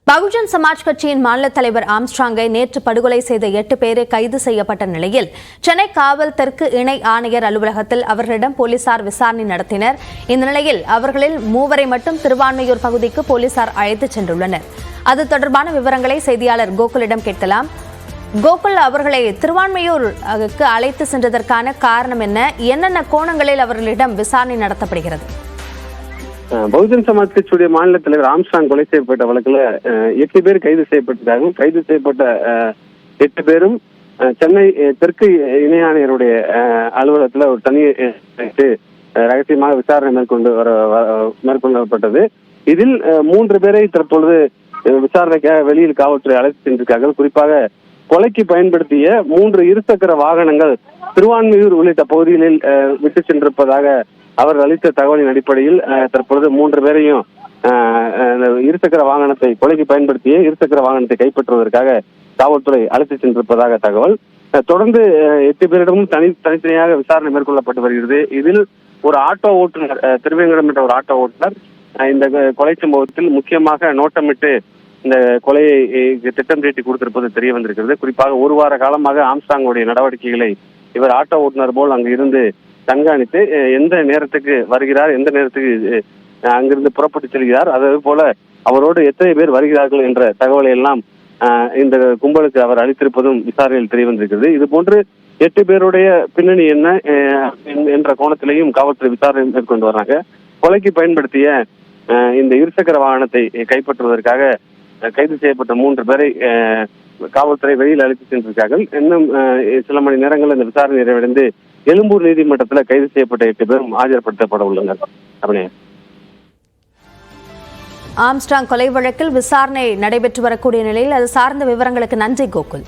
பகுஜன் சமாஜ் கட்சியின் மாநில தலைவர் ஆம்ஸ்ட்ராங்கை நேற்று படுகொலை செய்த 8 பேரை கைது செய்யப்பட்ட நிலையில் சென்னை காவல் தெற்கு இணை ஆணையர் அலுவலகத்தில் அவர்களிடம் போலீசார் விசாரணை நடத்தினர். இந்த நிலையில் அவர்களில் 3 மட்டும் திருவான்மையூர் பகுதிக்கு போலீசார் அழைத்துச் சென்றுள்ளனர். அது தொடர்பான விவரங்களை செய்தியாளர் கோகுலிடம் கேட்கலாம். கோகுல், அவர்களை திருவான்மையூருக்கு அழைத்து சென்றதற்கான காரணம் என்ன? என்னென்ன கோணங்களில் அவர்களிடம் விசாரணை நடத்தப்படுகிறது? பகுஜன் சமாஜ் கட்சியுடைய மாநில தலைவர் ஆம்ஸ்ட்ராங் கொலை செய்யப்பட்ட வழக்குல 8 பேர் கைது செய்யப்பட்டதாகவும், கைது செய்யப்பட்ட 8 பேரும் சென்னை தெற்கு இணை ஆணையருடைய அலுவலகத்துல ஒரு தனி ரகசியமாக விசாரணை மேற்கொள்ளப்பட்டது. இதில் 3 பேரை தற்பொழுது விசாரணைக்காக வெளியில் காவல்துறை அழைத்து சென்றிருக்கார்கள். குறிப்பாக கொலைக்கு பயன்படுத்திய 3 இருசக்கர வாகனங்கள் திருவான்மையூர் உள்ளிட்ட பகுதிகளில் விட்டு சென்றிருப்பதாக அவர் அளித்த தகவலின் அடிப்படையில் தற்பொழுது 3 பேரையும் இருசக்கர வாகனத்தை கொலைக்கு பயன்படுத்திய இருசக்கர வாகனத்தை கைப்பற்றுவதற்காக காவல்துறை அழைத்து சென்றிருப்பதாக தகவல். தொடர்ந்து 8 பேரிடமும் தனித்தனியாக விசாரணை மேற்கொள்ளப்பட்டு வருகிறது. இதில் ஒரு ஆட்டோ ஓட்டுநர், திருவேங்கடம் என்ற ஒரு ஆட்டோ ஓட்டுநர் இந்த கொலை சம்பவத்தில் முக்கியமாக நோட்டமிட்டு இந்த கொலையை திட்டம் தீட்டி கொடுத்திருப்பது தெரிய வந்திருக்கிறது. குறிப்பாக 1 வார காலமாக ஆம்ஸ்ட்ராங்குடைய நடவடிக்கைகளை இவர் ஆட்டோ ஓட்டுநர் போல் அங்கு இருந்து கண்காணித்து எந்த நேரத்துக்கு வருகிறார், எந்த நேரத்துக்கு அங்கிருந்து புறப்பட்டு செல்கிறார், அதே போல அவரோடு எத்தனை பேர் வருகிறார்கள் என்ற தகவலை எல்லாம் இந்த கும்பலுக்கு அவர் அளித்திருப்பதும் விசாரணையில் தெரிய வந்திருக்கிறது. இது போன்று 8 பேருடைய பின்னணி என்ன என்ற கோணத்திலையும் காவல்துறை விசாரணை மேற்கொண்டு வர்றாங்க. கொலைக்கு பயன்படுத்திய இந்த இருசக்கர வாகனத்தை கைப்பற்றுவதற்காக கைது செய்யப்பட்ட 3 பேரை காவல்துறை வெளியில் அழைத்து சென்றிருக்கார்கள். இன்னும் சில மணி நேரங்கள் இந்த விசாரணை நிறைவடைந்து எழும்பூர் நீதிமன்றத்தில் கைது செய்யப்பட்ட 8 பேரும் ஆஜர்படுத்தப்பட உள்ளனர். ஆம்ஸ்ட்ராங் கொலை வழக்கில் விசாரணை நடைபெற்று வரக்கூடிய நிலையில் அது சார்ந்த விவரங்களுக்கு நன்றி கோகுல்.